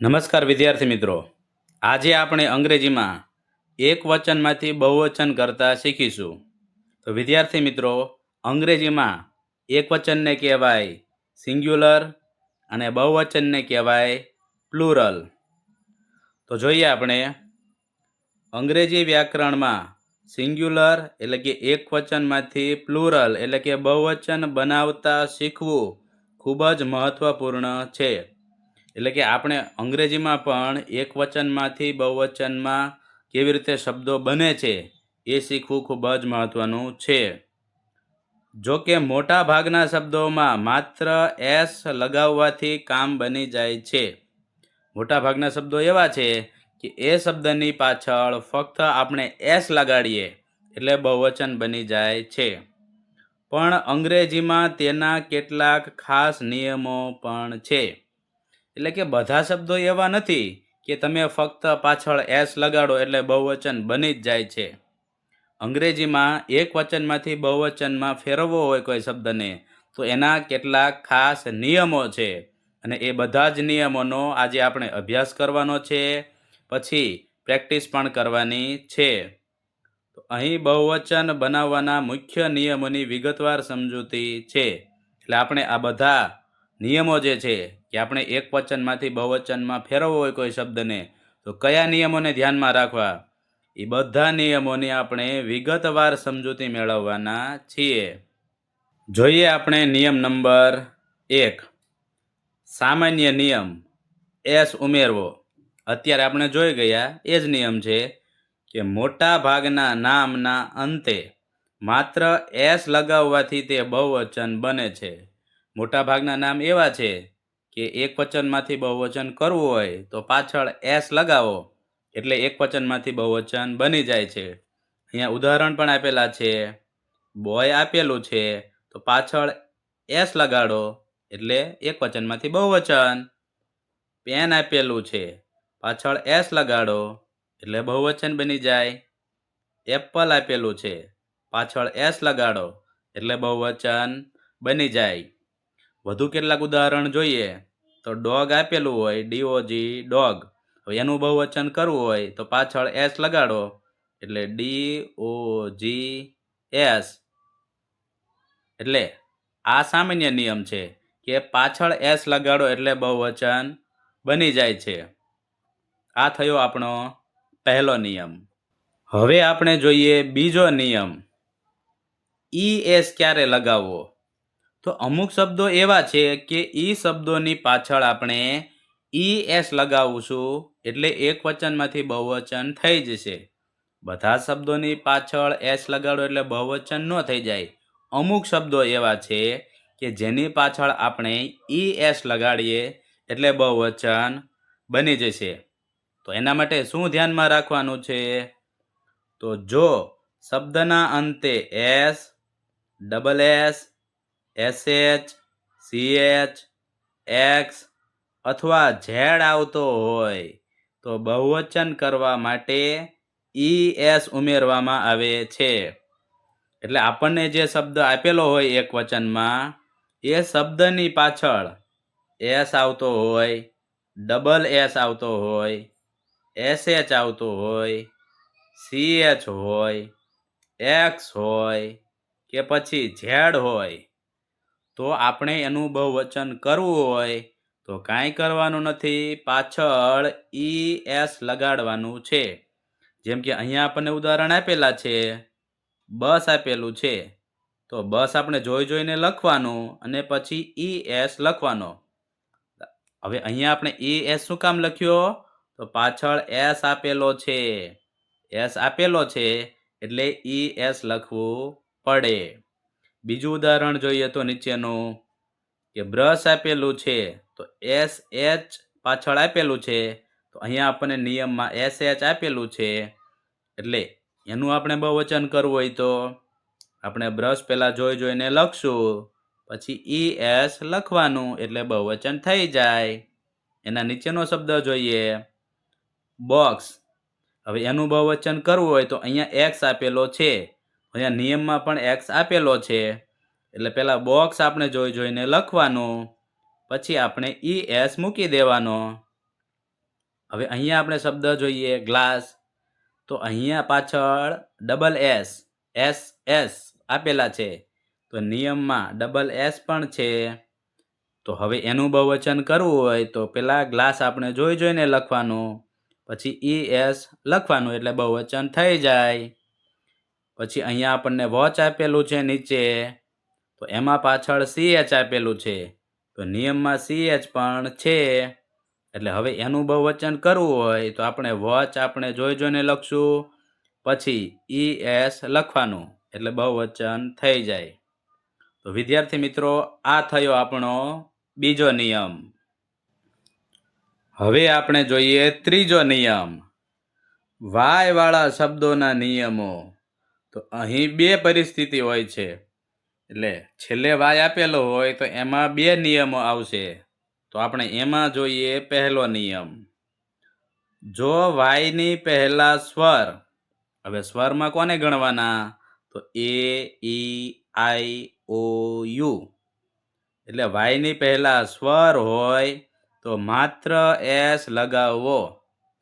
નમસ્કાર વિદ્યાર્થી મિત્રો, આજે આપણે અંગ્રેજીમાં એક વચનમાંથી બહુવચન કરતા શીખીશું. તો વિદ્યાર્થી મિત્રો, અંગ્રેજીમાં એક વચનને કહેવાય સિંગ્યુલર અને બહુવચનને કહેવાય પ્લુરલ. તો જોઈએ આપણે અંગ્રેજી વ્યાકરણમાં સિંગ્યુલર એટલે કે એક વચનમાંથી પ્લુરલ એટલે કે બહુવચન બનાવતા શીખવું ખૂબ જ મહત્ત્વપૂર્ણ છે. એટલે કે આપણે અંગ્રેજીમાં પણ એક વચનમાંથી બહુવચનમાં કેવી રીતે શબ્દો બને છે એ શીખવું ખૂબ જ મહત્ત્વનું છે. જો કે મોટા ભાગના શબ્દોમાં માત્ર એસ લગાવવાથી કામ બની જાય છે. મોટા ભાગના શબ્દો એવા છે કે એ શબ્દની પાછળ ફક્ત આપણે એસ લગાડીએ એટલે બહુવચન બની જાય છે. પણ અંગ્રેજીમાં તેના કેટલાક ખાસ નિયમો પણ છે. એટલે કે બધા શબ્દો એવા નથી કે તમે ફક્ત પાછળ એસ લગાડો એટલે બહુવચન બની જ જાય છે. અંગ્રેજીમાં એક વચનમાંથી બહુવચનમાં ફેરવવો હોય કોઈ શબ્દને તો એના કેટલાક ખાસ નિયમો છે અને એ બધા જ નિયમોનો આજે આપણે અભ્યાસ કરવાનો છે, પછી પ્રેક્ટિસ પણ કરવાની છે. તો અહીં બહુવચન બનાવવાના મુખ્ય નિયમોની વિગતવાર સમજૂતી છે. એટલે આપણે આ બધા નિયમો જે છે કે આપણે એક વચનમાંથી બહુવચનમાં ફેરવવો હોય કોઈ શબ્દને તો કયા નિયમોને ધ્યાનમાં રાખવા, એ બધા નિયમોની આપણે વિગતવાર સમજૂતી મેળવવાના છીએ. જોઈએ આપણે નિયમ નંબર 1, સામાન્ય નિયમ એસ ઉમેરવો. અત્યારે આપણે જોઈ ગયા એ જ નિયમ છે કે મોટા ભાગના નામના અંતે માત્ર એસ લગાવવાથી તે બહુવચન બને છે. મોટા ભાગના નામ એવા છે કે એક વચનમાંથી બહુવચન કરવું હોય તો પાછળ એસ લગાવો એટલે એક વચનમાંથી બહુવચન બની જાય છે. અહીંયા ઉદાહરણ પણ આપેલા છે. બોય આપેલું છે તો પાછળ એસ લગાડો એટલે એક વચનમાંથી બહુવચન. પેન આપેલું છે, પાછળ એસ લગાડો એટલે બહુવચન બની જાય. એપલ આપેલું છે, પાછળ એસ લગાડો એટલે બહુવચન બની જાય. વધુ કેટલાક ઉદાહરણ જોઈએ તો ડોગ આપેલું હોય DOG ડોગ, હવે એનું બહુવચન કરવું હોય તો પાછળ એસ લગાડો એટલે DOGS. એટલે આ સામાન્ય નિયમ છે કે પાછળ એસ લગાડો એટલે બહુવચન બની જાય છે. આ થયો આપણો પહેલો નિયમ. હવે આપણે જોઈએ બીજો નિયમ, ES ક્યારે લગાવવો. તો અમુક શબ્દો એવા છે કે શબ્દોની પાછળ આપણે ES લગાવશું એટલે એક વચનમાંથી બહુવચન થઈ જશે. બધા શબ્દોની પાછળ એસ લગાડો એટલે બહુવચન ન થઈ જાય. અમુક શબ્દો એવા છે કે જેની પાછળ આપણે ES લગાડીએ એટલે બહુવચન બની જશે. તો એના માટે શું ધ્યાનમાં રાખવાનું છે? તો જો શબ્દના અંતે S, double S, SH, CH, X અથવા ઝેડ આવતો હોય તો બહુવચન કરવા માટે ES ઉમેરવામાં આવે છે. એટલે આપણને જે શબ્દ આપેલો હોય એક વચનમાં એ શબ્દની પાછળ એસ આવતો હોય, ડબલ એસ આવતો હોય, SH આવતો હોય, CH હોય, X હોય કે પછી ઝેડ હોય તો આપણે એનું બહુવચન કરવું હોય તો કાંઈ કરવાનું નથી, પાછળ ES લગાડવાનું છે. જેમ કે અહીંયા આપણને ઉદાહરણ આપેલા છે, બસ આપેલું છે તો બસ આપણે જોઈને લખવાનું અને પછી ES લખવાનો. હવે અહીંયા આપણે ES શું કામ લખ્યો? તો પાછળ એસ આપેલો છે. એસ આપેલો છે એટલે ES લખવું પડે. બીજું ઉદાહરણ જોઈએ તો નીચેનું કે બ્રશ આપેલું છે તો SH પાછળ આપેલું છે તો અહીંયા આપણને નિયમમાં SH આપેલું છે એટલે એનું આપણે બહુવચન કરવું હોય તો આપણે બ્રશ પહેલાં જોઈને લખશું, પછી ES લખવાનું એટલે બહુવચન થઈ જાય. એના નીચેનો શબ્દ જોઈએ, બોક્સ. હવે એનું બહુવચન કરવું હોય તો અહીંયા X આપેલો છે, અહીંયા નિયમમાં પણ X આપેલો છે એટલે પહેલાં બોક્સ આપણે જોઈને લખવાનું, પછી આપણે ES મૂકી દેવાનો. હવે અહીંયા આપણે શબ્દ જોઈએ ગ્લાસ, તો અહીંયા પાછળ ડબલ એસ, એસ એસ આપેલા છે, તો નિયમમાં ડબલ એસ પણ છે. તો હવે એનું બહુવચન કરવું હોય તો પેલા ગ્લાસ આપણે જોઈને લખવાનું, પછી ES લખવાનું એટલે બહુવચન થઈ જાય. પછી અહીંયા આપણને વોચ આપેલું છે નીચે, તો એમાં પાછળ CH આપેલું છે, તો નિયમમાં CH પણ છે. એટલે હવે એનું બહુવચન કરવું હોય તો આપણે વોચ આપણે જોઈને લખશું, પછી ES લખવાનું એટલે બહુવચન થઈ જાય. તો વિદ્યાર્થી મિત્રો, આ થયો આપણો બીજો નિયમ. હવે આપણે જોઈએ ત્રીજો નિયમ, વાય વાળા શબ્દોના નિયમો. તો અહીં બે પરિસ્થિતિ હોય છે, એટલે છેલ્લે વાય આપેલો હોય તો એમાં બે નિયમો આવશે. તો આપણે એમાં જોઈએ પહેલો નિયમ, જો વાયની પહેલા સ્વર, હવે સ્વરમાં કોને ગણવાના, તો A, E, I, O, U. એટલે વાયની પહેલા સ્વર હોય તો માત્ર એસ લગાવવો.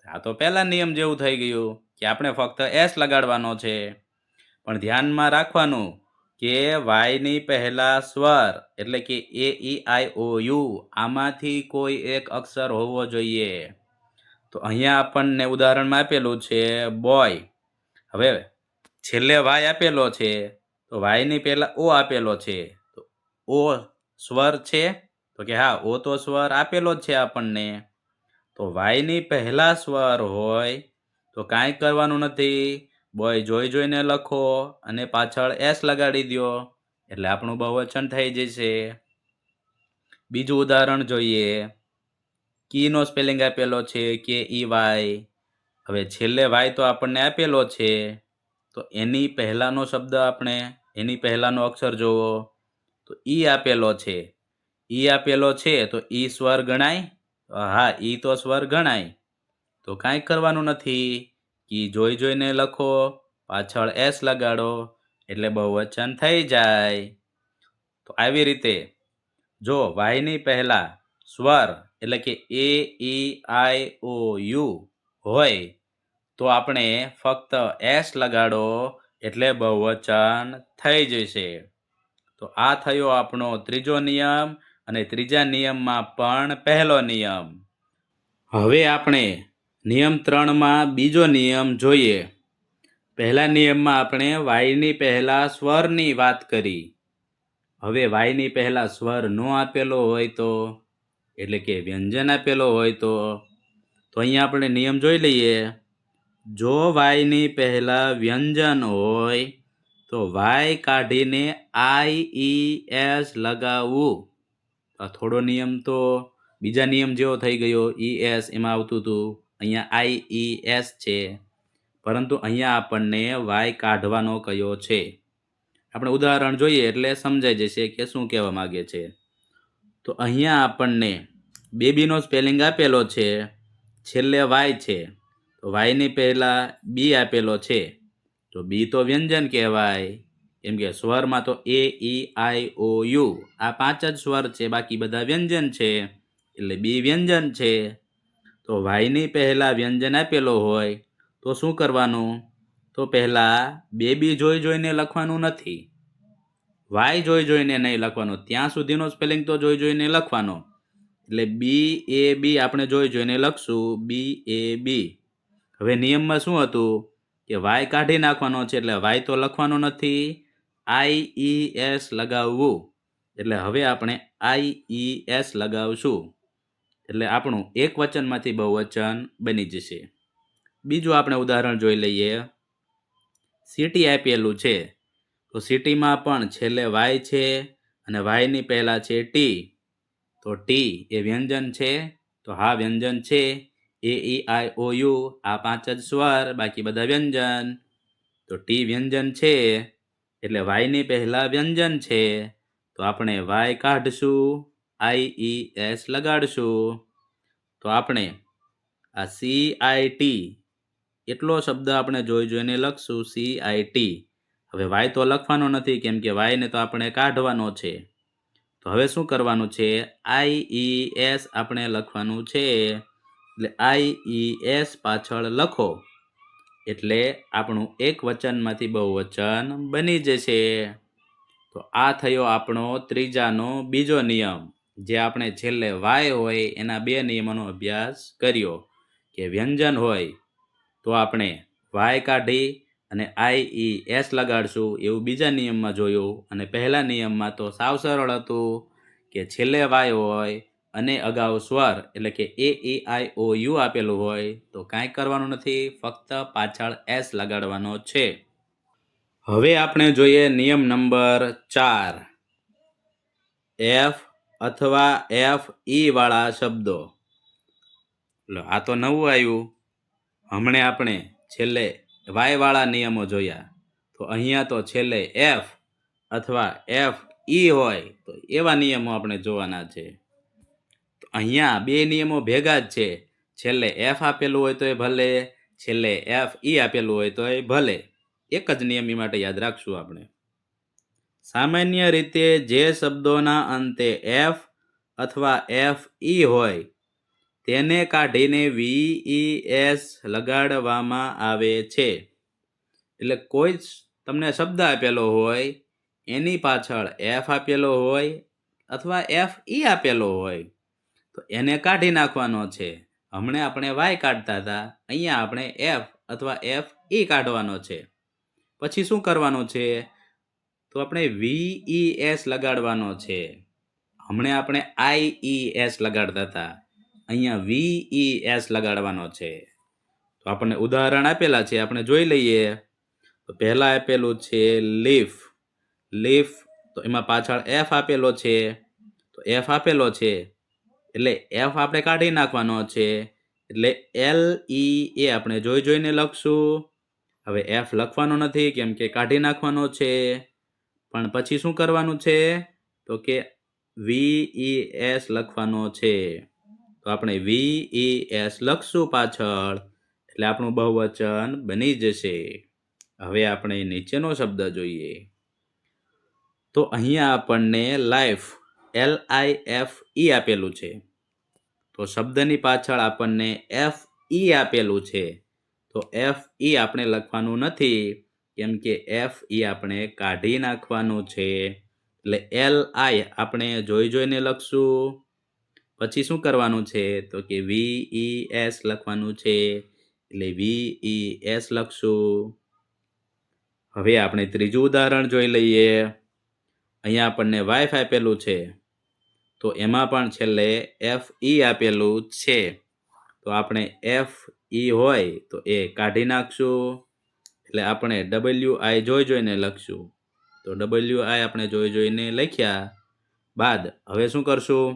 આ તો પહેલા નિયમ જેવું થઈ ગયું કે આપણે ફક્ત એસ લગાડવાનો છે. પણ ધ્યાનમાં રાખવાનું કે વાયની પહેલા સ્વર એટલે કે A, E, I, O, U આમાંથી કોઈ એક અક્ષર હોવો જોઈએ. તો અહીંયા આપણને ઉદાહરણમાં આપેલું છે બોય. હવે છેલ્લે વાય આપેલો છે, તો વાયની પહેલા ઓ આપેલો છે, તો ઓ સ્વર છે, તો કે હા ઓ તો સ્વર આપેલો જ છે આપણને. તો વાયની પહેલા સ્વર હોય તો કાંઈ કરવાનું નથી, બોય જોઈને લખો અને પાછળ એસ લગાડી દો એટલે આપણું બહુવચન થઈ જશે. બીજું ઉદાહરણ જોઈએ, કીનો સ્પેલિંગ આપેલો છે KEY. હવે છેલ્લે વાય તો આપણને આપેલો છે, તો એની પહેલાનો શબ્દ આપણે એની પહેલાનો અક્ષર જોવો તો ઈ આપેલો છે. ઈ આપેલો છે તો ઈ સ્વર ગણાય? હા, ઈ તો સ્વર ગણાય. તો કાંઈ કરવાનું નથી, કી જોઈને લખો, પાછળ એસ લગાડો એટલે બહુવચન થઈ જાય. તો આવી રીતે જો વાયની પહેલા સ્વર એટલે કે A, E, I, O, U હોય તો આપણે ફક્ત એસ લગાડો એટલે બહુવચન થઈ જશે. તો આ થયો આપણો ત્રીજો નિયમ, અને ત્રીજા નિયમમાં પણ પહેલો નિયમ. હવે આપણે નિયમ 3માં બીજો નિયમ જોઈએ. પહેલા નિયમમાં આપણે વાયની પહેલા સ્વરની વાત કરી. હવે વાયની પહેલા સ્વર નો આપેલો હોય તો, એટલે કે વ્યંજન આપેલો હોય તો અહીંયા આપણે નિયમ જોઈ લઈએ. જો વાયની પહેલા વ્યંજન હોય તો વાય કાઢીને IES લગાવવું. આ થોડો નિયમ તો બીજા નિયમ જેવો થઈ ગયો, ES એમાં આવતું હતું, અહીંયા IES છે, પરંતુ અહીંયા આપણને વાય કાઢવાનો કયો છે. આપણે ઉદાહરણ જોઈએ એટલે સમજાઈ જશે કે શું કહેવા માંગે છે. તો અહીંયા આપણને બેબીનો સ્પેલિંગ આપેલો છે, છેલ્લે વાય છે, તો વાયની પહેલા બી આપેલો છે, તો બી તો વ્યંજન કહેવાય, કેમ કે સ્વરમાં તો A, E, I, O, U આ 5 જ સ્વર છે, બાકી બધા વ્યંજન છે, એટલે બી વ્યંજન છે. તો વાયની પહેલા વ્યંજન આપેલો હોય તો શું કરવાનું, તો પહેલા બેબી જોઈને લખવાનું નથી, વાય જોઈને નહીં લખવાનો, ત્યાં સુધીનો સ્પેલિંગ તો જોઈને લખવાનો. એટલે BAB આપણે જોઈને લખશું, BAB. હવે નિયમમાં શું હતું કે વાય કાઢી નાખવાનો છે, એટલે વાય તો લખવાનો નથી, IES લગાવવું. એટલે હવે આપણે IES લગાવશું, એટલે આપણું એક વચનમાંથી બહુવચન બની જશે. બીજું આપણે ઉદાહરણ જોઈ લઈએ. સિટી આપેલું છે, તો સિટીમાં પણ છેલ્લે વાય છે અને વાયની પહેલા છે ટી, તો ટી એ વ્યંજન છે, તો હા વ્યંજન છે. A, E, I, O, U આ 5 જ સ્વર, બાકી બધા વ્યંજન, તો ટી વ્યંજન છે એટલે વાયની પહેલા વ્યંજન છે, તો આપણે વાય કાઢશું, IES લગાડશું. તો આપણે આ CIT એટલો શબ્દ આપણે જોઈને લખશું, CIT. હવે વાય તો લખવાનો નથી, કેમ કે વાયને તો આપણે કાઢવાનો છે. તો હવે શું કરવાનું છે, IES આપણે લખવાનું છે. એટલે IES પાછળ લખો એટલે આપણું એક વચનમાંથી બહુવચન બની જશે. તો આ થયો આપણો ત્રીજાનો બીજો નિયમ, જે આપણે છેલ્લે વાય હોય એના બે નિયમોનો અભ્યાસ કર્યો. કે વ્યંજન હોય તો આપણે વાય કાઢી અને IES લગાડશું એવું બીજા નિયમમાં જોયું. અને પહેલા નિયમમાં તો સાવ સરળ હતું કે છેલ્લે વાય હોય અને અગાઉ સ્વર એટલે કે AEIOU આપેલું હોય તો કાંઈ કરવાનું નથી, ફક્ત પાછળ S લગાડવાનો છે. હવે આપણે જોઈએ નિયમ નંબર 4, F અથવા FE વાળા શબ્દો. આ તો નવું આવ્યું. હમણે આપણે છેલ્લે વાય વાળા નિયમો જોયા, તો અહીંયા તો છેલ્લે F અથવા FE હોય તો એવા નિયમો આપણે જોવાના છે. તો અહીંયા બે નિયમો ભેગા જ છે. છેલ્લે F આપેલું હોય તો એ ભલે, છેલ્લે FE આપેલું હોય તો એ ભલે. એક જ નિયમ માટે યાદ રાખશું આપણે. સામાન્ય રીતે જે શબ્દોના અંતે F અથવા FE હોય તેને કાઢીને VES લગાડવામાં આવે છે. એટલે કોઈ તમને શબ્દ આપેલો હોય એની પાછળ F આપેલો હોય અથવા FE આપેલો હોય તો એને કાઢી નાખવાનો છે. હમણાં આપણે Y કાઢતા હતા, અહીંયા આપણે F અથવા FE કાઢવાનો છે. પછી શું કરવાનું છે? તો આપણે VES લગાડવાનો છે. હમણાં આપણે IES લગાડતા હતા, અહીંયા VES લગાડવાનો છે. તો આપણને ઉદાહરણ આપેલા છે, આપણે જોઈ લઈએ. તો પહેલા આપેલું છે લીફ. લીફ તો એમાં પાછળ F આપેલો છે, તો F આપેલો છે એટલે F આપણે કાઢી નાખવાનો છે. એટલે LEA આપણે જોઈને લખશું. હવે F લખવાનો નથી કેમ કે કાઢી નાખવાનો છે. પણ પછી શું કરવાનું છે? તો કે VES લખવાનો છે. તો આપણે VES લખશું પાછળ એટલે આપણું બહુવચન બની જશે. હવે આપણે નીચેનો શબ્દ જોઈએ. તો અહીંયા આપણને લાઈફ LIFE આપેલું છે. તો શબ્દની પાછળ આપણને FE આપેલું છે. તો FE આપણે લખવાનું નથી કેમ કે FE આપણે કાઢી નાખવાનું છે. એટલે LI આપણે જોઈને લખશું. પછી શું કરવાનું છે? તો કે VES લખવાનું છે એટલે VES લખશું. હવે આપણે ત્રીજું ઉદાહરણ જોઈ લઈએ. અહીંયા આપણને વાઇફ આપેલું છે, તો એમાં પણ છેલ્લે FE આપેલું છે. તો આપણે FE હોય તો એ કાઢી નાખશું. એટલે આપણે WI જોઈને લખશું. તો WI આપણે જોઈને લખ્યા બાદ હવે શું કરશું?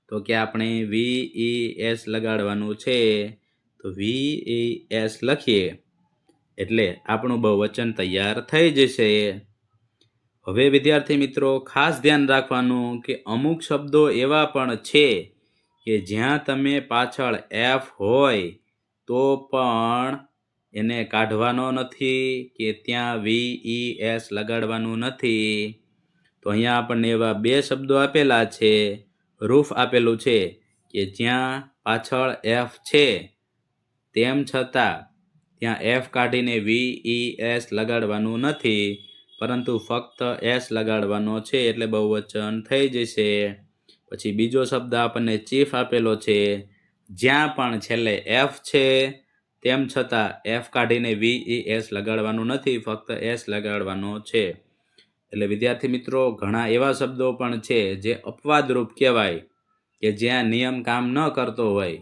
તો કે આપણે VES લગાડવાનું છે. તો VES લખીએ એટલે આપણું બહુવચન તૈયાર થઈ જશે. હવે વિદ્યાર્થી મિત્રો ખાસ ધ્યાન રાખવાનું કે અમુક શબ્દો એવા પણ છે કે જ્યાં તમે પાછળ F હોય તો પણ એને કાઢવાનો નથી કે ત્યાં VES લગાડવાનું નથી. તો અહીંયા આપણને એવા બે શબ્દો આપેલા છે. રૂફ આપેલું છે કે જ્યાં પાછળ F છે તેમ છતાં ત્યાં F કાઢીને VES લગાડવાનું નથી, પરંતુ ફક્ત S લગાડવાનો છે એટલે બહુવચન થઈ જશે. પછી બીજો શબ્દ આપણને ચીફ આપેલો છે, જ્યાં પણ છેલ્લે F છે તેમ છતાં F કાઢીને VES લગાડવાનું નથી, ફક્ત S લગાડવાનો છે. એટલે વિદ્યાર્થી મિત્રો ઘણા એવા શબ્દો પણ છે જે અપવાદરૂપ કહેવાય કે જ્યાં નિયમ કામ ન કરતો હોય,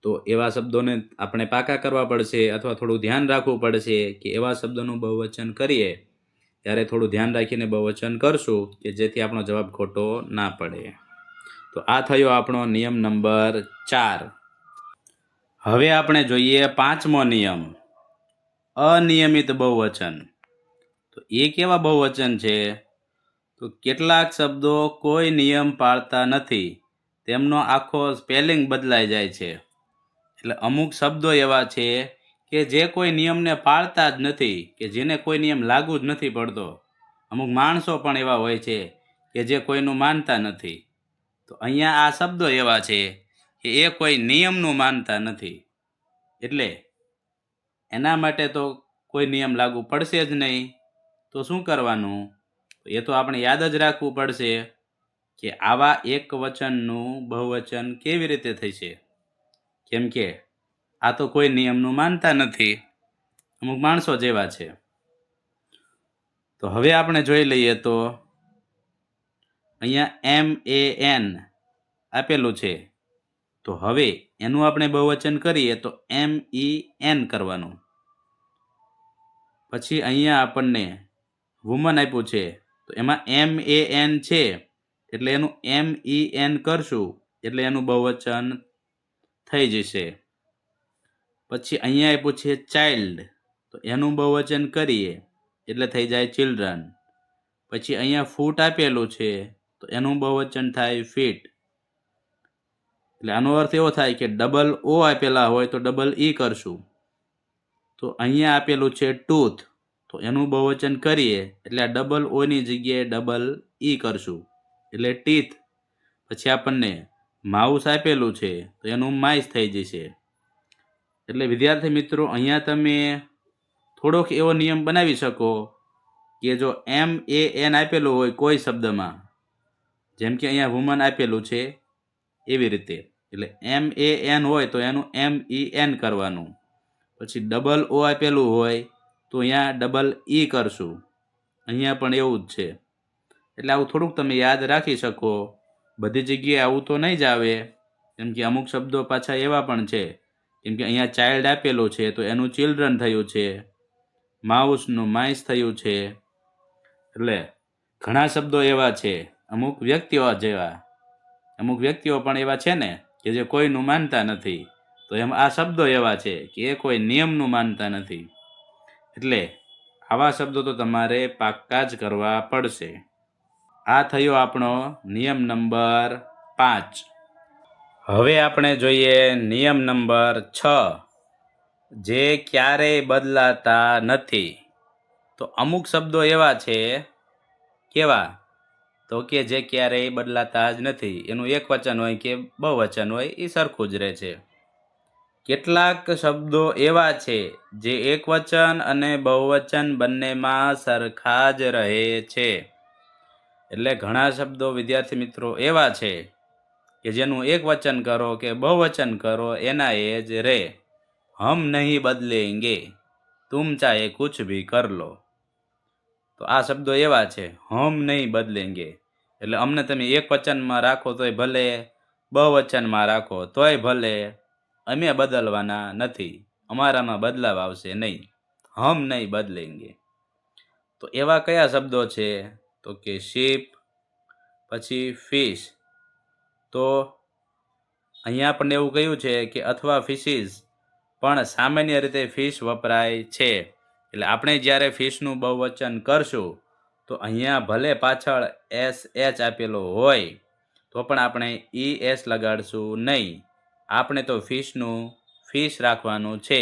તો એવા શબ્દોને આપણે પાકા કરવા પડશે અથવા થોડું ધ્યાન રાખવું પડશે કે એવા શબ્દોનું બહુવચન કરીએ ત્યારે થોડું ધ્યાન રાખીને બહુવચન કરશું કે જેથી આપણો જવાબ ખોટો ના પડે. તો આ થયો આપણો નિયમ નંબર 4. હવે આપણે જોઈએ 5મો નિયમ, અનિયમિત બહુવચન. તો એ કેવા બહુવચન છે? તો કેટલાક શબ્દો કોઈ નિયમ પાળતા નથી, તેમનો આખો સ્પેલિંગ બદલાઈ જાય છે. એટલે અમુક શબ્દો એવા છે કે જે કોઈ નિયમને પાળતા જ નથી, કે જેને કોઈ નિયમ લાગુ જ નથી પડતો. અમુક માણસો પણ એવા હોય છે કે જે કોઈનું માનતા નથી. તો અહીંયા આ શબ્દો એવા છે કે એ કોઈ નિયમનું માનતા નથી, એટલે એના માટે તો કોઈ નિયમ લાગુ પડશે જ નહીં. તો શું કરવાનું? એ તો આપણે યાદ જ રાખવું પડશે કે આવા એક વચનનું બહુવચન કેવી રીતે થશે. કેમ કે આ તો કોઈ નિયમનું માનતા નથી, અમુક માણસો જેવા છે. તો હવે આપણે જોઈ લઈએ તો અહીંયા MAN આપેલું છે. તો હવે એનું આપણે બહુવચન કરીએ તો MEN કરવાનું. પછી અહીંયા આપણને વુમન આપ્યું છે, તો એમાં MAN છે એટલે એનું MEN કરશું એટલે એનું બહુવચન થઈ જશે. પછી અહીંયા આપ્યું છે ચાઇલ્ડ, તો એનું બહુવચન કરીએ એટલે થઈ જાય ચિલ્ડ્રન. પછી અહીંયા ફૂટ આપેલું છે, તો એનું બહુવચન થાય ફીટ. એટલે આનો અર્થ એવો થાય કે ડબલ ઓ આપેલા હોય તો ડબલ ઈ કરશું. તો અહીંયા આપેલું છે ટૂથ, તો એનું બહુવચન કરીએ એટલે આ ડબલ ઓની જગ્યાએ ડબલ ઈ કરશું એટલે ટીથ. પછી આપણને માઉસ આપેલું છે, તો એનું માઇસ થઈ જશે. એટલે વિદ્યાર્થી મિત્રો, અહીંયા તમે થોડોક એવો નિયમ બનાવી શકો કે જો MAN આપેલું હોય કોઈ શબ્દમાં, જેમ કે અહીંયા વુમન આપેલું છે એવી રીતે, એટલે MAN હોય તો એનું MEN કરવાનું. પછી ડબલ ઓ આપેલું હોય તો અહીંયા ડબલ ઈ કરશું. અહીંયા પણ એવું જ છે. એટલે આવું થોડુંક તમે યાદ રાખી શકો. બધી જગ્યાએ આવું તો નહીં જ આવે, કેમ કે અમુક શબ્દો પાછા એવા પણ છે. કેમ કે અહીંયા ચાઇલ્ડ આપેલું છે તો એનું ચિલ્ડ્રન થયું છે, માઉસનું માઇસ થયું છે. એટલે ઘણા શબ્દો એવા છે, અમુક વ્યક્તિઓ જેવા. અમુક વ્યક્તિઓ પણ એવા છે ને કે જે કોઈનું માનતા નથી. તો એમ આ શબ્દો એવા છે કે એ કોઈ નિયમનું માનતા નથી. એટલે આવા શબ્દો તો તમારે પાક્કા જ કરવા પડશે. આ થયો આપણો નિયમ નંબર 5. હવે આપણે જોઈએ નિયમ નંબર 6, જે ક્યારેય બદલાતા નથી. તો અમુક શબ્દો એવા છે, કેવા? તો કે જે ક્યારેય બદલાતા જ નથી. એનું એક વચન હોય કે બહુવચન હોય એ સરખું જ રહે છે. કેટલાક શબ્દો એવા છે જે એક વચન અને બહુવચન બંનેમાં સરખા જ રહે છે. એટલે ઘણા શબ્દો વિદ્યાર્થી મિત્રો એવા છે કે જેનું એક વચન કરો કે બહુવચન કરો એના એ જ રે. હમ નહીં બદલેંગે, તુમ ચાહે કુછ ભી કર લો. તો આ શબ્દો એવા છે, હમ નહીં બદલેંગે, એટલે અમને તમે એક વચનમાં રાખો તોય ભલે, બહુવચનમાં રાખો તોય ભલે, અમે બદલવાના નથી, અમારામાં બદલાવ આવશે નહીં. હમ નહીં બદલેંગે. તો એવા કયા શબ્દો છે? તો કે શીપ, પછી ફિશ. તો અહીંયા આપણને એવું કહ્યું છે કે અથવા ફિશીસ, પણ સામાન્ય રીતે ફિશ વપરાય છે. એટલે આપણે જ્યારે ફિશનું બહુવચન કરશું તો અહીંયા ભલે પાછળ SH આપેલો હોય તો પણ આપણે ES લગાડશું નહીં. આપણે તો ફિશનું ફિશ રાખવાનું છે.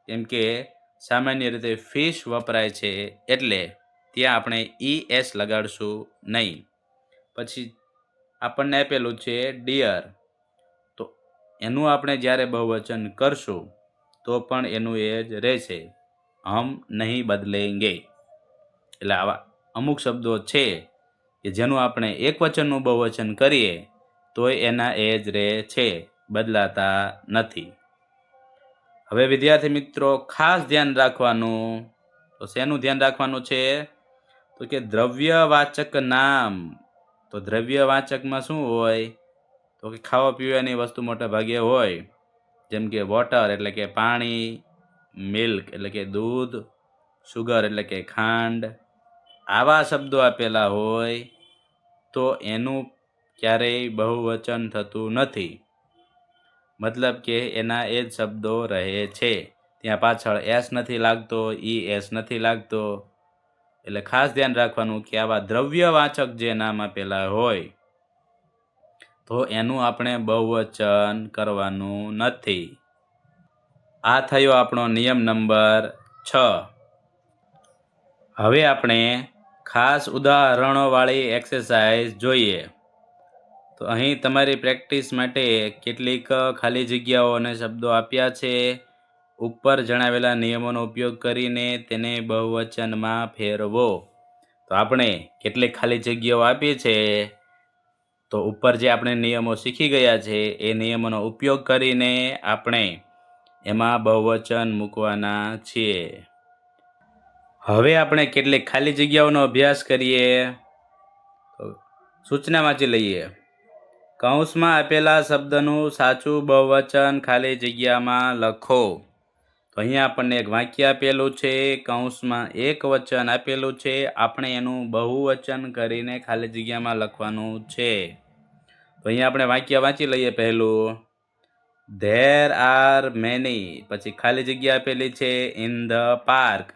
કેમ કે સામાન્ય રીતે ફિશ વપરાય છે એટલે ત્યાં આપણે ES લગાડશું નહીં. પછી આપણને આપેલું છે ડિયર, તો એનું આપણે જ્યારે બહુવચન કરશું તો પણ એનું એ જ રહેશે, હમ નહીં બદલેંગે. એટલે આવા અમુક શબ્દો છે કે જેનું આપણે એક વચનનું બહુવચન કરીએ તોય એના એ જ રહે છે, બદલાતા નથી. હવે વિદ્યાર્થી મિત્રો, ખાસ ધ્યાન રાખવાનું. તો શેનું ધ્યાન રાખવાનું છે? તો કે દ્રવ્યવાચક નામ. તો દ્રવ્યવાચકમાં શું હોય? તો કે ખાવા પીવાની વસ્તુ મોટા ભાગે હોય, જેમ કે વોટર એટલે કે પાણી, મિલ્ક એટલે કે દૂધ, સુગર એટલે કે ખાંડ. આવા શબ્દો આપેલા હોય તો એનું ક્યારેય બહુવચન થતું નથી. મતલબ કે એના એ જ શબ્દો રહે છે, ત્યાં પાછળ S નથી લાગતો, ES નથી લાગતો. એટલે ખાસ ધ્યાન રાખવાનું કે આવા દ્રવ્યવાચક જે નામ આપેલા હોય તો એનું આપણે બહુવચન કરવાનું નથી. આ થયો આપણો નિયમ નંબર 6. હવે આપણે ખાસ ઉદાહરણોવાળી એક્સરસાઇઝ જોઈએ. તો તો અહીં તમારી પ્રેક્ટિસ માટે કેટલીક ખાલી જગ્યાઓ અને શબ્દો આપ્યા છે. ઉપર જણાવેલા નિયમોનો ઉપયોગ કરીને તેને બહુવચનમાં ફેરવો. તો આપણે કેટલીક ખાલી જગ્યાઓ આપી છે, તો ઉપર જે આપણે નિયમો શીખી ગયા છે એ નિયમોનો ઉપયોગ કરીને આપણે એમાં બહુવચન મૂકવાના છીએ. હવે આપણે કેટલીક ખાલી જગ્યાઓનો અભ્યાસ કરીએ. તો સૂચના વાંચી લઈએ. કૌંસમાં આપેલા શબ્દનું સાચું બહુવચન ખાલી જગ્યામાં લખો. તો અહીંયા આપણને એક વાક્ય આપેલું છે, કૌંસમાં એક વચન આપેલું છે, આપણે એનું બહુવચન કરીને ખાલી જગ્યામાં લખવાનું છે. તો અહીંયા આપણે વાક્ય વાંચી લઈએ. પહેલું, ધેર આર મેની, પછી ખાલી જગ્યા આપેલી છે ઇન ધ પાર્ક,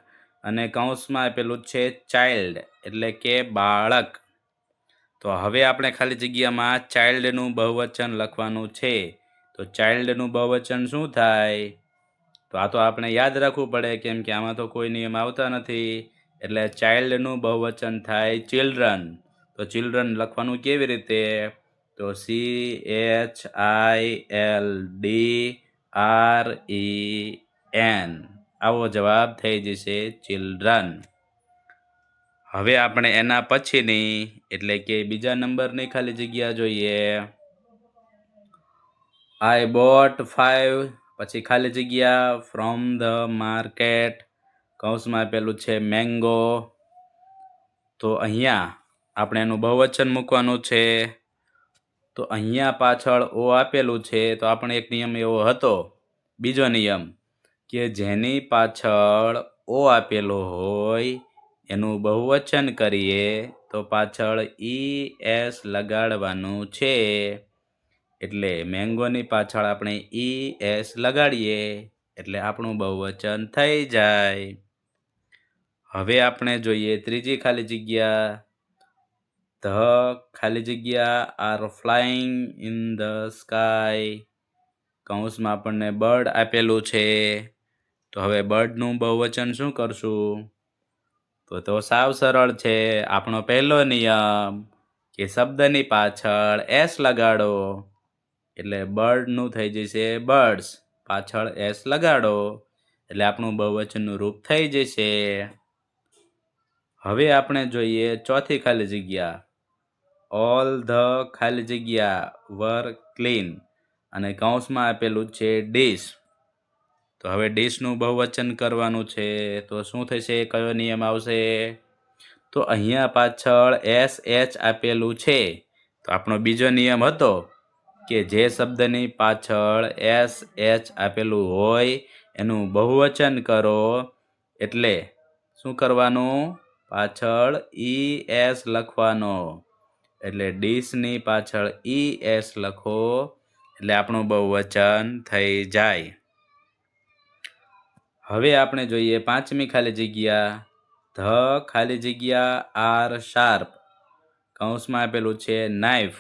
અને કૌંસમાં આપેલું છે ચાઇલ્ડ એટલે કે બાળક. તો હવે આપણે ખાલી જગ્યામાં ચાઇલ્ડનું બહુવચન લખવાનું છે. તો ચાઇલ્ડનું બહુવચન શું થાય? તો આ તો આપણે યાદ રાખવું પડે, કેમ કે આમાં તો કોઈ નિયમ આવતા નથી. એટલે ચાઇલ્ડનું બહુવચન થાય ચિલ્ડ્રન. તો ચિલ્ડ્રન લખવાનું કેવી રીતે? તો CHILDREN, આવો જવાબ થઈ જશે, ચિલ્ડ્રન. હવે આપણે એના પછીની એટલે કે બીજા નંબરની ખાલી જગ્યા જોઈએ. I bought 5, પછી ખાલી જગ્યા ફ્રોમ ધ માર્કેટ, કૌંસમાં આપેલું છે મેંગો. તો અહીંયા આપણે એનું બહુવચન મૂકવાનું છે. તો અહીંયા પાછળ ઓ આપેલું છે, તો આપણે એક નિયમ એવો હતો, બીજો નિયમ, કે જેની પાછળ ઓ આપેલો હોય એનું બહુવચન કરીએ તો પાછળ ES લગાડવાનું છે. એટલે મેંગોની પાછળ આપણે ES લગાડીએ એટલે આપણું બહુવચન થઈ જાય. હવે આપણે જોઈએ ત્રીજી ખાલી જગ્યા. ધ ખાલી જગ્યા are flying in the sky, કૌંસમાં આપણને બર્ડ આપેલું છે. તો હવે બર્ડનું બહુવચન શું કરશું? તો સાવ સરળ છે. આપણો પહેલો નિયમ કે શબ્દની પાછળ S લગાડો એટલે બર્ડનું થઈ જશે બર્ડ્સ. પાછળ S લગાડો એટલે આપણું બહુવચનનું રૂપ થઈ જશે. હવે આપણે જોઈએ ચોથી ખાલી જગ્યા. ઓલ ધ ખાલી જગ્યા વર ક્લીન, અને કૌંસમાં આપેલું છે ડીશ. તો હવે ડીશનું બહુવચન કરવાનું છે. તો શું થશે? કયો નિયમ આવશે? તો અહીંયા પાછળ SH આપેલું છે. તો આપણો બીજો નિયમ હતો કે જે શબ્દની પાછળ SH આપેલું હોય એનું બહુવચન કરો. એટલે શું કરવાનું? પાછળ ES લખવાનો. એટલે ડીશની પાછળ ES લખો એટલે આપણું બહુવચન થઈ જાય. હવે આપણે જોઈએ પાંચમી ખાલી જગ્યા. ધ ખાલી જગ્યા આર શાર્પ, કૌંસમાં આપેલું છે નાઇફ.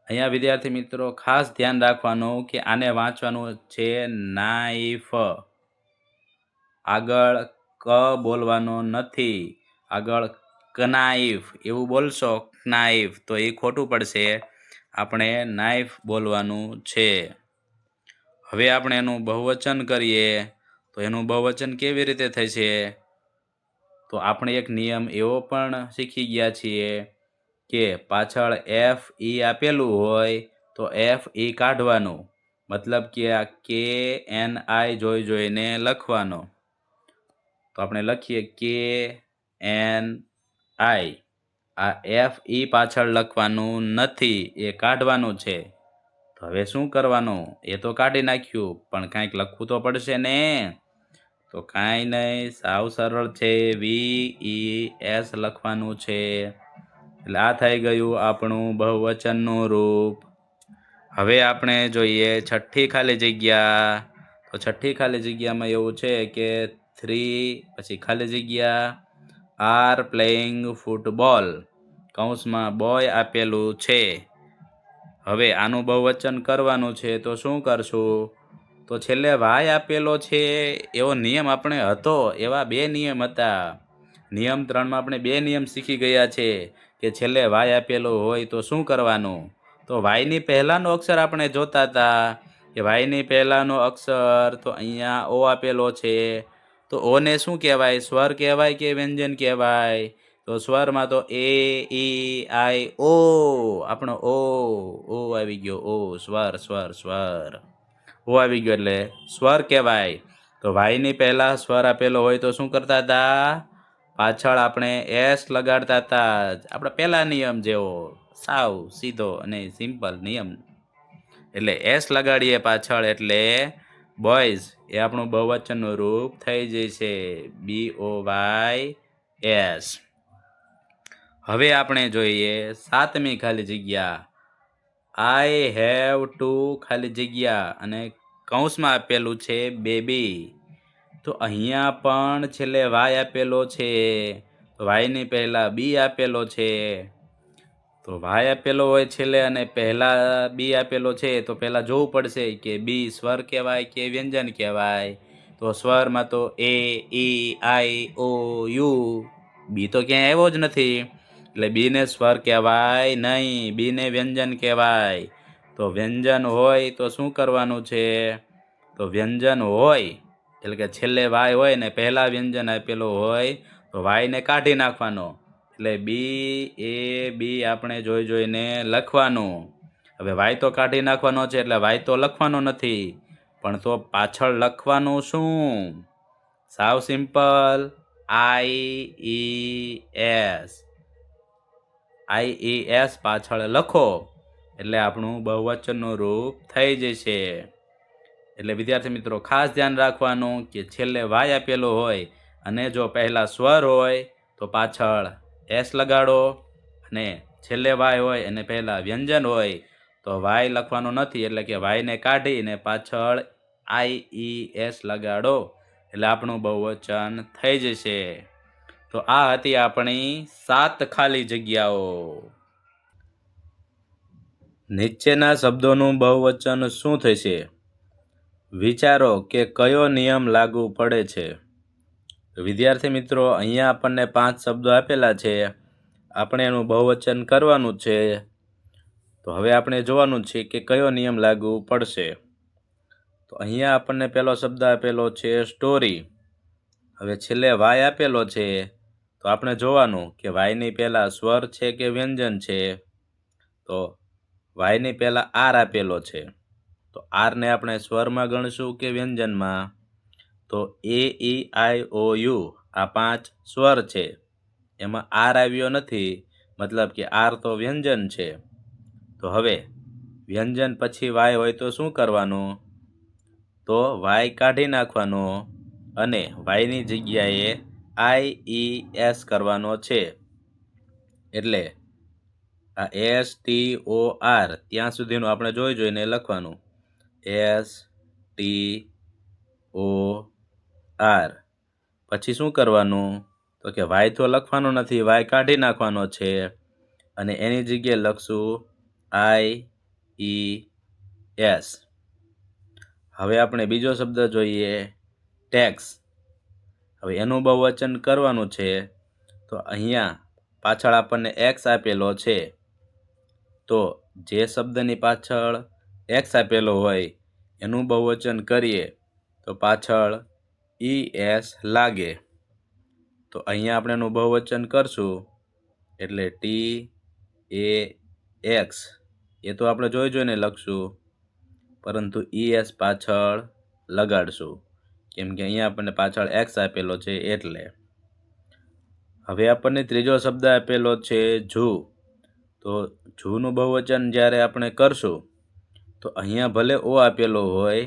અહીંયા વિદ્યાર્થી મિત્રો ખાસ ધ્યાન રાખવાનું કે આને વાંચવાનું છે નાઇફ. આગળ ક બોલવાનો નથી, આગળ કનાઈફ એવું બોલશો, કનાઈફ, તો એ ખોટું પડશે. આપણે નાઇફ બોલવાનું છે. હવે આપણે એનું બહુવચન કરીએ તો એનું બહુવચન કેવી રીતે થશે? તો આપણે એક નિયમ એવો પણ શીખી ગયા છીએ કે પાછળ FE આપેલું હોય તો FE કાઢવાનું. મતલબ કે આ KNI જોઈને લખવાનો. તો આપણે લખીએ KNI. આ FE પાછળ લખવાનું નથી, એ કાઢવાનું છે. તો હવે શું કરવાનું? એ તો કાઢી નાખ્યું, પણ કાંઈક લખવું તો પડશે ને. તો કાંઈ નહીં, સાવ સરળ છે. VES લખવાનું છે. એટલે આ થઈ ગયું આપણું બહુવચનનું રૂપ. હવે આપણે જોઈએ છઠ્ઠી ખાલી જગ્યા. તો છઠ્ઠી ખાલી જગ્યામાં એવું છે કે 3 પછી ખાલી જગ્યા આર પ્લેઇંગ ફૂટબોલ, કૌંસમાં બોય આપેલું છે. હવે આનું બહુવચન કરવાનું છે. તો શું કરશું? તો છેલ્લે વાય આપેલો છે એવો નિયમ આપણે હતો, એવા 2 નિયમ હતા. નિયમ 3માં આપણે 2 નિયમ શીખી ગયા છે કે છેલ્લે વાય આપેલો હોય તો શું કરવાનું? તો વાયની પહેલાંનો અક્ષર આપણે જોતા હતા કે વાયની પહેલાંનો અક્ષર તો અહીંયા ઓ આપેલો છે. તો ઓને શું કહેવાય? સ્વર કહેવાય કે વ્યંજન કહેવાય? તો સ્વરમાં તો એ ઈ આઈ ઓ, આપણો ઓ આવી ગયો. ઓ સ્વર સ્વર સ્વર ઓ આવી ગયો એટલે સ્વર કહેવાય. તો વાયની પહેલાં સ્વર આપેલો હોય તો શું કરતા હતા? પાછળ આપણે એસ લગાડતા હતા. આપણે પહેલા નિયમ જેવો સાવ સીધો અને સિમ્પલ નિયમ. એટલે એસ લગાડીએ પાછળ એટલે બોયઝ એ આપણું બહુવચનનું રૂપ થઈ જશે. BOYS. હવે આપણે જોઈએ 7મી ખાલી જગ્યા. આઈ હેવ ટુ ખાલી જગ્યા અને કૌંસમાં આપેલું છે બેબી. તો અહીંયા પણ છેલ્લે વાય આપેલો છે. તો વાયની પહેલાં બી આપેલો છે. તો વાય આપેલો હોય છેલ્લે અને પહેલાં બી આપેલો છે. તો પહેલાં જોવું પડશે કે બી સ્વર કહેવાય કે વ્યંજન કહેવાય? તો સ્વરમાં તો એ ઈ આઈ ઓ યુ. બી તો ક્યાંય આવ્યો જ નથી એટલે બીને સ્વર કહેવાય નહીં, બીને વ્યંજન કહેવાય. તો વ્યંજન હોય તો શું કરવાનું છે? તો વ્યંજન હોય એટલે કે છેલ્લે વાય હોય ને પહેલાં વ્યંજન આપેલું હોય તો વાયને કાઢી નાખવાનો. એટલે બી આપણે જોઈને લખવાનું. હવે વાય તો કાઢી નાખવાનો છે એટલે વાય તો લખવાનો નથી, પણ તો પાછળ લખવાનું શું? સાવ સિમ્પલ, IES પાછળ લખો એટલે આપણું બહુવચનનું રૂપ થઈ જશે. એટલે વિદ્યાર્થી મિત્રો ખાસ ધ્યાન રાખવાનું કે છેલ્લે વાય આપેલો હોય અને જો પહેલાં સ્વર હોય તો પાછળ એસ લગાડો, અને છેલ્લે વાય હોય અને પહેલાં વ્યંજન હોય તો વાય લખવાનો નથી, એટલે કે વાયને કાઢીને પાછળ IES લગાડો એટલે આપણું બહુવચન થઈ જશે. તો આ હતી આપણી 7 ખાલી જગ્યાઓ. નીચેના શબ્દોનું બહુવચન શું થશે? વિચારો કે કયો નિયમ લાગુ પડે છે. વિદ્યાર્થી મિત્રો અહીંયા આપણને 5 શબ્દો આપેલા છે. આપણે એનું બહુવચન કરવાનું છે. તો હવે આપણે જોવાનું છે કે કયો નિયમ લાગુ પડશે. તો અહીંયા આપણને પહેલો શબ્દ આપેલો છે સ્ટોરી. હવે છેલ્લે વાય આપેલો છે તો આપણે જોવાનું કે વાયની પહેલાં સ્વર છે કે વ્યંજન છે. તો વાયની પહેલાં આર આપેલો છે તો આરને આપણે સ્વરમાં ગણશું કે વ્યંજનમાં? તો એ ઈ આઈ ઓ યુ આ 5 સ્વર છે, એમાં આર આવ્યો નથી, મતલબ કે આર તો વ્યંજન છે. તો હવે વ્યંજન પછી વાય હોય તો શું કરવાનું? તો વાય કાઢી નાખવાનો અને વાયની જગ્યાએ IES કરવાનો છે. એટલે આ STOR ત્યાં સુધીનું આપણે જોઈને લખવાનું. STOR પછી શું કરવાનું? તો કે વાય તો લખવાનો નથી, વાય કાઢી નાખવાનો છે અને એની જગ્યાએ લખશું IES. હવે આપણે બીજો શબ્દ જોઈએ ટેક્સ. હવે એનું બહુવચન કરવાનું છે. તો અહીંયા પાછળ આપણને એક્સ આપેલો છે, તો જે શબ્દની પાછળ એક્સ આપેલો હોય એનું બહુવચન કરીએ તો પાછળ ES લાગે. તો અહીંયા આપણે એનું બહુવચન કરશું એટલે TAX. એ તો આપણે જોઈને લખશું, પરંતુ ES પાછળ લગાડશું કેમ કે અહીંયા આપણને પાછળ એક્સ આપેલો છે એટલે. હવે આપણને ત્રીજો શબ્દ આપેલો છે જૂ. તો જૂનું બહુવચન જ્યારે આપણે કરશું તો અહીંયા ભલે ઓ આપેલો હોય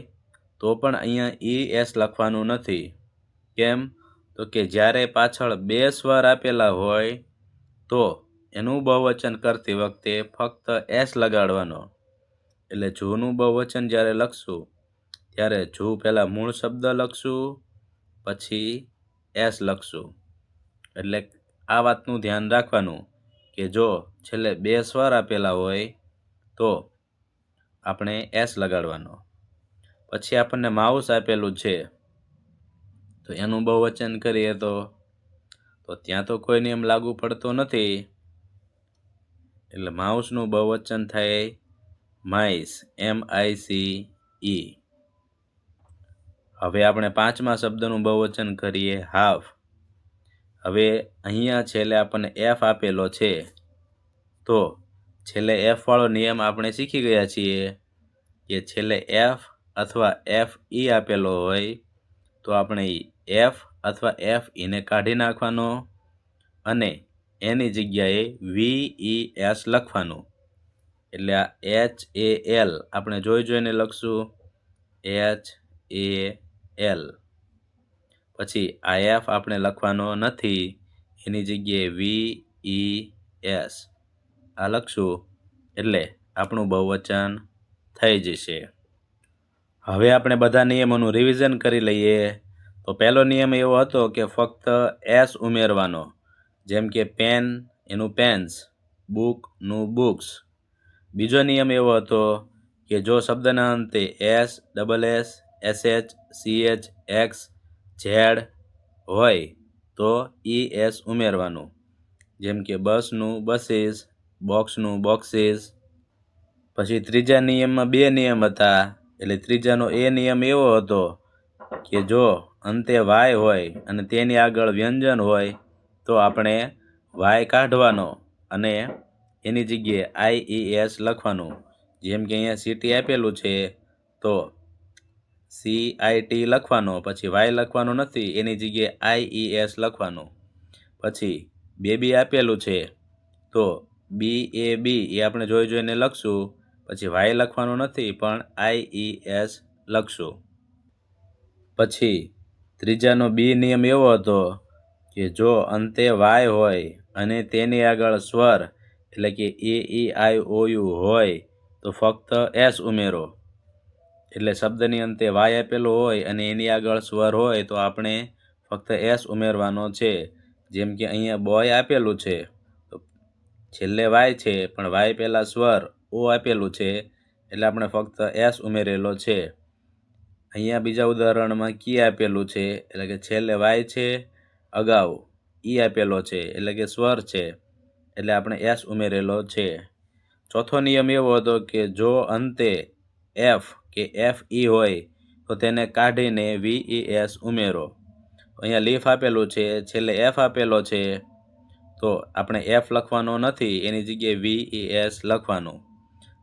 તો પણ અહીંયા ES લખવાનું નથી. કેમ? તો કે જ્યારે પાછળ 2 સ્વર આપેલા હોય તો એનું બહુવચન કરતી વખતે ફક્ત એસ લગાડવાનો. એટલે જૂનું બહુવચન જ્યારે લખશું ત્યારે જૂ પહેલાં મૂળ શબ્દ લખશું, પછી એસ લખશું. એટલે આ વાતનું ધ્યાન રાખવાનું કે જો છેલ્લે 2 સ્વર આપેલા હોય તો આપણે એસ લગાડવાનો. પછી આપણને માઉસ આપેલું છે તો એનું બહુવચન કરીએ તો ત્યાં તો કોઈ નિયમ લાગુ પડતો નથી, એટલે માઉસનું બહુવચન થાય માઇસ, MICE. હવે આપણે પાંચમા શબ્દનું બહુવચન કરીએ હાફ. હવે અહીંયા છેલ્લે આપણને F આપેલો છે, તો છેલ્લે F વાળો નિયમ આપણે શીખી ગયા છીએ કે છેલ્લે F અથવા FE આપેલો હોય તો આપણે F અથવા FE ને કાઢી નાખવાનો અને એની જગ્યાએ VES લખવાનું. એટલે આ HAL આપણે જોઈને લખશું HAL. પછી આ F આપણે લખવાનો નથી, એની જગ્યાએ VES આ લખશું એટલે આપણું બહુવચન થઈ જશે. હવે આપણે બધા નિયમોનું રિવિઝન કરી લઈએ. તો પહેલો નિયમ એવો હતો કે ફક્ત S ઉમેરવાનો, જેમ કે પેન એનું પેન્સ, બુકનું બુક્સ. બીજો નિયમ એવો હતો કે જો શબ્દના અંતે S, SS, SH, CH, X, Z હોય તો ES ઉમેરવાનું, જેમ કે બસનું બસીસ, બોક્સનું બોક્સીસ. પછી ત્રીજા નિયમમાં બે નિયમ હતા. એટલે ત્રીજાનો એ નિયમ એવો હતો કે જો અંતે Y હોય અને તેની આગળ વ્યંજન હોય તો આપણે Y કાઢવાનો અને એની જગ્યાએ IES લખવાનું. જેમ કે અહીંયા સિટી આપેલું છે તો CIT લખવાનો, પછી Y લખવાનું નથી, એની જગ્યાએ IES લખવાનું. પછી બેબી આપેલું છે તો BAB એ આપણે જોઈને લખશું, પછી Y લખવાનું નથી પણ IES લખશું. પછી ત્રીજાનો B નિયમ એવો હતો કે જો અંતે Y હોય અને તેની આગળ સ્વર એટલે કે AEIOU હોય તો ફક્ત S ઉમેરો. એટલે શબ્દની અંતે Y આપેલો હોય અને એની આગળ સ્વર હોય તો આપણે ફક્ત S ઉમેરવાનો છે. જેમ કે અહીંયા બોય આપેલું છે તો છેલ્લે Y છે પણ Y પહેલાં સ્વર O આપેલું છે એટલે આપણે ફક્ત S ઉમેરેલો છે. અહીંયા બીજા ઉદાહરણમાં કી આપેલું છે એટલે કે છેલ્લે Y છે, અગાઉ E આપેલો છે એટલે કે સ્વર છે એટલે આપણે S ઉમેરેલો છે. ચોથો નિયમ એવો હતો કે જો અંતે F કે FE હોય તો તેને કાઢીને VES ઉમેરો. અહીંયા લીફ આપેલું છે, છેલ્લે F આપેલો છે તો આપણે F લખવાનો નથી, એની જગ્યાએ VES લખવાનું.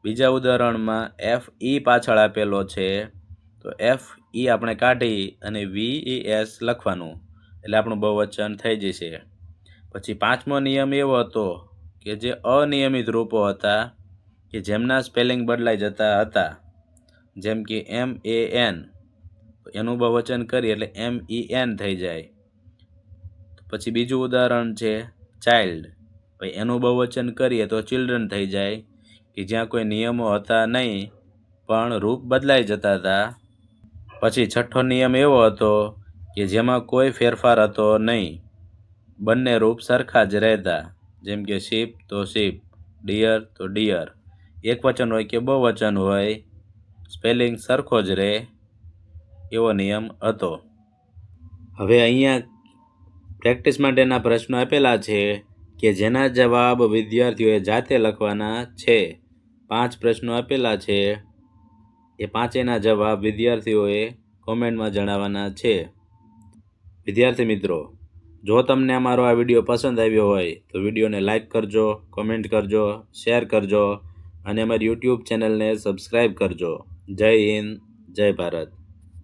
બીજા ઉદાહરણમાં FE પાછળ આપેલો છે તો FE આપણે કાઢી અને VES લખવાનું એટલે આપણું બહુવચન થઈ જશે. પછી પાંચમો નિયમ એવો હતો કે જે અનિયમિત રૂપો હતા કે જેમના સ્પેલિંગ બદલાઈ જતા હતા, જેમ કે MAN એનું બહુવચન કરીએ એટલે MEN થઈ જાય. પછી બીજું ઉદાહરણ છે ચાઇલ્ડ, ભાઈ એનું બહુવચન કરીએ તો ચિલ્ડ્રન થઈ જાય, કે જ્યાં કોઈ નિયમો હતા નહીં પણ રૂપ બદલાઈ જતા હતા. પછી છઠ્ઠો નિયમ એવો હતો કે જેમાં કોઈ ફેરફાર હતો નહીં, બંને રૂપ સરખા જ રહેતા, જેમ કે શીપ તો શીપ, ડિયર તો ડિયર. એક વચન હોય કે બહુવચન હોય સ્પેલિંગ સરખો જ રહે એવો નિયમ હતો. હવે અહીંયા પ્રેક્ટિસ માટેના પ્રશ્નો આપેલા છે કે જેના જવાબ વિદ્યાર્થીઓએ જાતે લખવાના છે. 5 પ્રશ્નો આપેલા છે, એ પાંચેયના જવાબ વિદ્યાર્થીઓએ કોમેન્ટમાં જણાવવાના છે. વિદ્યાર્થી મિત્રો, જો તમને અમારો આ વિડીયો પસંદ આવ્યો હોય તો વિડીયોને લાઈક કરજો, કોમેન્ટ કરજો, શેર કરજો અને અમારી યુટ્યુબ ચેનલને સબસ્ક્રાઈબ કરજો. જય હિન્દ, જય ભારત.